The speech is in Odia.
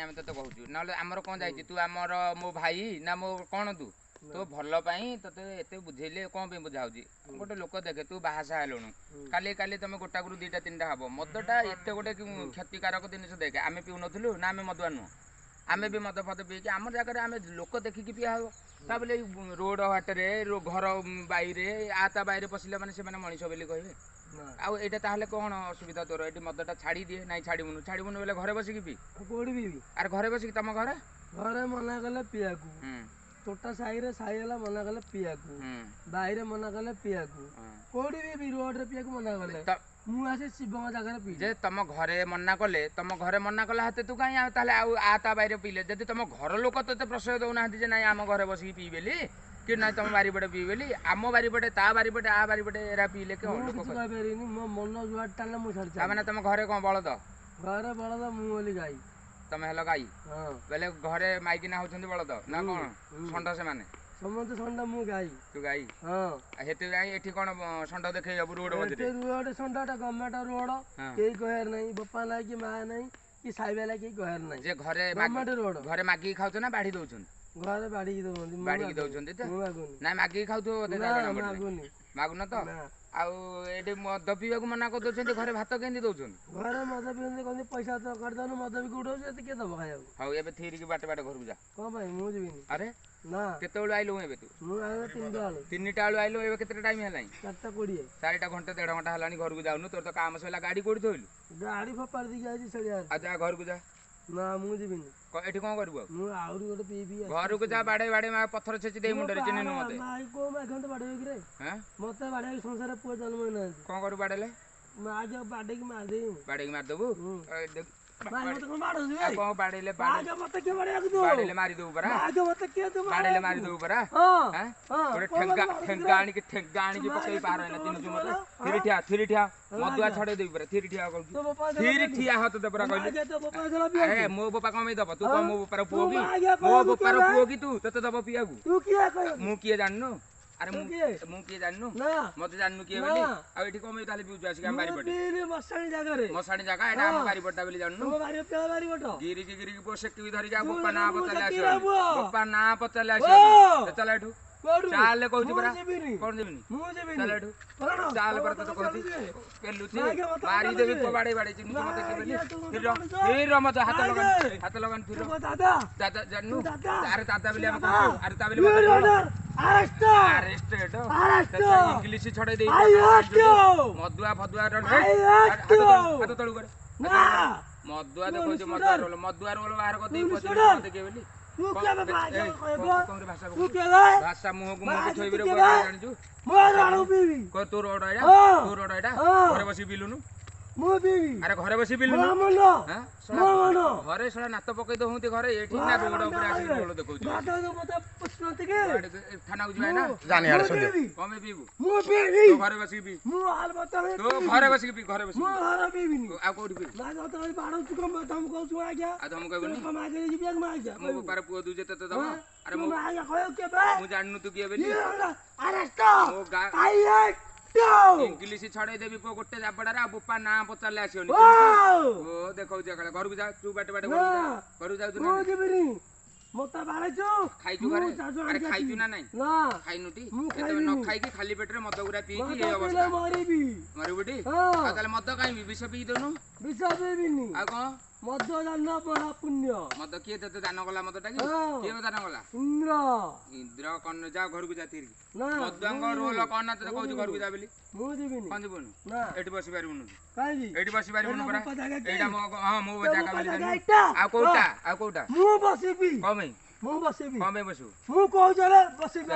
ଆମେ ତତେ କହୁଛୁ ନହେଲେ ଆମର କଣ ଯାଇଛି ତୁ ଆମର ମୋ ଭାଇ ନା ମୋ କଣ ତୁ ତୋ ଭଲ ପାଇଁ ତତେ ଏତେ ବୁଝେଇଲେ କଣ ପାଇଁ ବୁଝା ହଉଛି ଗୋଟେ ଲୋକ ଦେଖେ ତୁ ବାହାସାହା ହେଲୁଣୁ କାଲି କାଲି ତମେ ଗୋଟାକରୁ ଦିଟା ତିନିଟା ହବ ମଦଟା ଏତେ ଗୋଟେ କ୍ଷତିକାରକ ଜିନିଷ ଦେଖେ ଆମେ ପିଉନଥିଲୁ ନା ଆମେ ମଦୁଆ ନୁହଁ ଆମେ ବି ମଦ ଫଦ ପିଇକି ଆମ ଜାଗାରେ ଆମେ ଲୋକ ଦେଖିକି ପିଆ ହବ ତା ବୋଲି ରୋଡ ହାଟରେ ଘର ବାଇରେ ଆ ତା ବାଇରେ ପଶିଲେ ମାନେ ସେମାନେ ମଣିଷ ବୋଲି କହିବେ ଆଉ ଏଇଟା ତାହେଲେ କଣ ଅସୁବିଧା ତୋର ଏଠି ମଦଟା ଛାଡ଼ି ଦିଏ ନାଇଁ ଛାଡ଼ିବୁନୁ ବୋଲେ ଘରେ ବସିକି ପି କୋଉଠି ପିଇବି ଆରେ ଘରେ ବସିକି ତମ ଘରେ ମନା କଲେ ପିଇବାକୁ ତୋଟା ସାହିରେ ସାହି ହେଲା ମନା କଲେ ପିଇବାକୁ ବାଇରେ ମନା କଲେ ପିଇବାକୁ କୋଉଠି ବି ରୋଡରେ ପିଇବାକୁ ମନା କଲେ ମୁଁ ଆସି ଶିବଙ୍କ ଜାଗାରେ ପିଇ ଯେ ତମ ଘରେ ମନା କଲେ ହାତେ ତୁ କାଇଁ ତାହେଲେ ଆଉ ଆ ତା ବାଇରେ ପିଇଲେ ଯଦି ତମ ଘର ଲୋକ ତତେ ପ୍ରଶ୍ରୟ ଦଉନାହାନ୍ତି ଯେ ନାଇଁ ଆମ ଘରେ ବସିକି ପିଇବେଲି କି ନାଇଁ ତମ ବାରିପଟେ ପିଇବେଲି ଆମ ବାରିପଟେ ତା ବାରିପଟେ ଆ ବାରିପଟେ ଏରା ପିଇଲେ କଣ ଲୋକ କହିପାରିନି ମୋ ମନ ଯୁଆଡେ ଟାଣିଲେ ମୁଁ ଛାଡି ତାମାନେ ତମ ଘରେ କଣ ବଳଦ ଘରେ ବଳଦ ମୁଁ ବୋଲି ଗାଈ ତମେ ହେଲ ଗାଈ ବେଲେ ଘରେ ମାଇକିନା ହଉଛନ୍ତି ବଳଦ ନା କଣ ଷଣ୍ଢ ସେମାନେ ସମସ୍ତେ ଷଣ୍ଢ ମୁଁ ଗାଈ ତୁ ଗାଈ ସେଥିପାଇଁ ଏଠି କଣ ଷଣ୍ଢ ଦେଖେଇ ହବୁ ରୋଡ ମଝିରେ ରୋଡ ଷଣ୍ଢଟା ଗଭର୍ଣ୍ଣମେଣ୍ଟ ରୋଡ କେହି କହିବାର ନାହିଁ ବାପା ନାହିଁ କି ମା ନାହିଁ କି ସାହିବା ଲାଗି କେହି କହିବାର ନାହିଁ ଯେ ଘରେ ଘରେ ମାଗିକି ଖାଉଛ ନା ବାଢି ଦଉଛନ୍ତି ଘରେ ବାଢିକି ଦଉଛନ୍ତି ତ ନାଇଁ ମାଗିକି ଖାଉଥିବ ମାଗୁନ ତ ଆଉ ଏଠି ମଦ ପିଇବାକୁ ମନା କରିଦଉଛନ୍ତି ଘରେ ଭାତ କେମିତି ଦଉଛନ୍ତି ଘରେ ମଦ ପିଅନ୍ତି କହନ୍ତି ପଇସା କରିଦଉନୁ ମଦ ବି ଉଠଉଛି ଏତେ କିଏ ଦବ ଖାଇବାକୁ ହଉ ଏବେ ଥିରିକି ବାଟେ ଘରକୁ ଯା କଣ ପାଇଁ ମୁଁ ଯିବିନି ଆରେ ନା କେତେବେଳୁ ଆଇଲୁ ଏବେ ତୁ ମୁଁ ଆଇଲା 3ଟା ବେଳୁ ଆଇଲୁ ଏବେ କେତେ ଟାଇମ ହେଲାଣି 4:20 4ଟା ଘଣ୍ଟେ 1.5 ଘଣ୍ଟା ହେଲାଣି ଘରକୁ ଯାଉନୁ ତୋର ତ କାମ ସରିଲା ଗାଡି କୋଉଠି ଥୋଇଲୁ ଗାଡି ଫୋପାଡ଼ି ଦେଇକି ଆଇଛି ସେଳିଆ ଆଉ ଯା ଘରକୁ ଯା ନା ମୁଁ ଯିବିନି ଏଠି କଣ କରିବୁ ମୁଁ ଆହୁରି ଗୋଟେ ପିଇବି ଘରକୁ ଯା ବାଡେଇ ପଥର ଛେଚି ଦେଇ ମୁଣ୍ଡରେ ଚିହ୍ନିନୁ ମତେ କୋଉ ମାଗନ୍ତି ବାଡେଇକି ରେ ମତେ ବାଡେଇକି ସଂସାରରେ ପୁଅ ଜନ୍ମ ହେଇନାହାନ୍ତି କଣ କରିବୁ ବାଡେଇଲେ ମା ଯା ବାଡେଇକି ମାରିଦେବି ବାଡେଇକି ମାରିଦବୁ କଣ ବାଡେଇଲେ ମତେ କିଏ ବାଡେଇବାକୁ ଦବ ବାଡେଇଲେ ମାରିଦବୁ ପରା ମତେ କିଏ ଦବ ବାଡେଇଲେ ମାରିଦବୁ ପରା ଗୋଟେ ଠେଙ୍ଗା ଆଣିକି ପକେଇ ପାର ହେଲା ଚିହ୍ନିଛୁ ମତେ ଥିରି ଠିଆ ମଦୁଆ ଛଡେଇ ଦେବି ପରା ଥିରି ଠିଆ କରୁଛୁ ଥିରି ଠିଆ ହାତ ଦେ ପରା କହିଲି ଆରେ ମୋ ବୋପା କଣ ପାଇଁ ଦବ ତୁ କଣ ମୋ ବୋପାର ପୁଅ କି ମୋ ବୋପାର ପୁଅ କି ତୁ ତତେ ଦବ ପିଇବାକୁ ମୁଁ କିଏ ଜାଣିନୁ ଆରେ ମୁଁ କିଏ ଜାଣିନୁ ମତେ ଜାଣିନୁ କିଏ ବୋଲି ଆଉ ଏଠି କଣ ତାହେଲେ ପିଉଛୁ ଆସିକି ଆମ ବାରିପଟେ ମଶାଣି ଜାଗା ଏଟା ଆମ ବାରିପଟା ବୋଲି ଜାଣିନୁ ଗିରିକି ସେକିବି ଧରିକି ଆଉ ବୋପା ନାଁ ପଚାରିଲେ ଆସିବ ବୋପା ନାଁ ପଚାରିଲେ ଆସିବ ଚାଲ ଏଠୁ ଚାଲେ କହୁଛି ପରା କଣ ଯିବିନି ଚାଲ ଏଠୁ ଚାଲେ ପରା ତତେ କହୁଛି ପେଲୁଛି ମାରିଦେବି ବାଡେଇ ଚିହ୍ନିଛୁ ମତେ କିଏ ବୋଲି ଥିର ମତେ ହାତ ଲଗାନି ଥିର ଦାଦା ଜାଣିନୁ ଆରେ ଦାଦା ବୋଲି ଆମେ କହୁଛୁ ଆରେ ତା ବୋଲି ଇଂଲିଶ ଛଡେଇ ଦେଇ ମଦୁଆ ଫଦୁଆ ହାତ ତଳୁ করে ମଦୁଆ ଦେଖଉଛି ମଦୁଆ ରୋଲ ବାହାର କରିଦେଇ ଦେଖେ ବୋଲି ଭାଷା ମୁହଁକୁ ଥୋଇବି ଜାଣିଛୁ ତୋ ରୋଡ ଏଇଟା ଘରେ ବସି ପିଲୁନୁ ଆରେ ଘରେ ବସି ପିଲୁନୁ ଘରେ ସେଟା ନାତ ପକେଇ ଦଉନ୍ତି ଘରେ ଏଠି ନା ରୋଡ ଉପରେ ଆସିକି ରୋଲ ଦେଖଉଛି ଥାନାକୁ ଯିବା ନା କଣ ପାଇଁ ପିଇବୁ ଘରେ ବସିକି ପି ତୋ ଘରେ ବସିକି ପି ଘରେ ବସିକି ଆଉ କୋଉଠି ପିଇବୁ ଆଉ ତମକୁ କହିବନି ମୋ ବେପାର ପୁଅ ଦଉଛେ ତତେ ଦବ ଆରେ ମୁଁ ଜାଣିନୁ ତୁ କିଏ ବୋଲି ଇଂଲିଶ ଛଡେଇ ଦେବି ପୁଅ ଗୋଟେ ଜାବଡାରେ ଆଉ ବୋପା ନାଁ ପଚାରିଲେ ଆସିବନି ଓ ଦେଖଉଛି ଘରକୁ ଯା ତୁ ବାଟେ ଘରକୁ ଯାଉଛୁ ମତେ ବାଡେଇଛୁ ଖାଇଛୁ ଘରେ ଆରେ ଖାଇଛୁ ନା ନାଇଁ ଖାଇନୁଟି ନ ଖାଇକି ଖାଲି ପେଟରେ ମଦ ଗୁରା ପିଇକି ଏ ଅବସ୍ଥା ମରିବୁଟି ଆଉ ତାହେଲେ ମଦ କାଇଁ ବିଷ ପିଇ ଦଉନୁ ବିଷ ପିଇବିନି ଆଉ କଣ ମଦ ଦାନ ମହାପୁଣ୍ୟ ମଦ କିଏ ତତେ ଦାନ କଲା ମଦଟା କି କିଏ ଦାନ କଲା ଇନ୍ଦ୍ର କର୍ଣ୍ଣ ଯା ଘରକୁ ଯା ତିରି ମଦୁଆଙ୍କ ରୋଲ କଣ ନା ତତେ କହୁଛୁ ଘରକୁ ଯା ବୋଲି ମୁଁ ଯିବିନି କଣ ଯିବୁନୁ ଏଠି ବସି ପାରିବୁନୁ କାହିଁକି ଏଠି ବସି ପାରିବୁନୁ ପରା ଏଇଟା ମୋ ଜାଗା ବୋଲି ଆଉ କୋଉଟା ମୁଁ ବସିବି କଣ ପାଇଁ ମୁଁ ବସିବି କଣ ପାଇଁ ବସିବୁ ମୁଁ କହୁଛି ବସିବି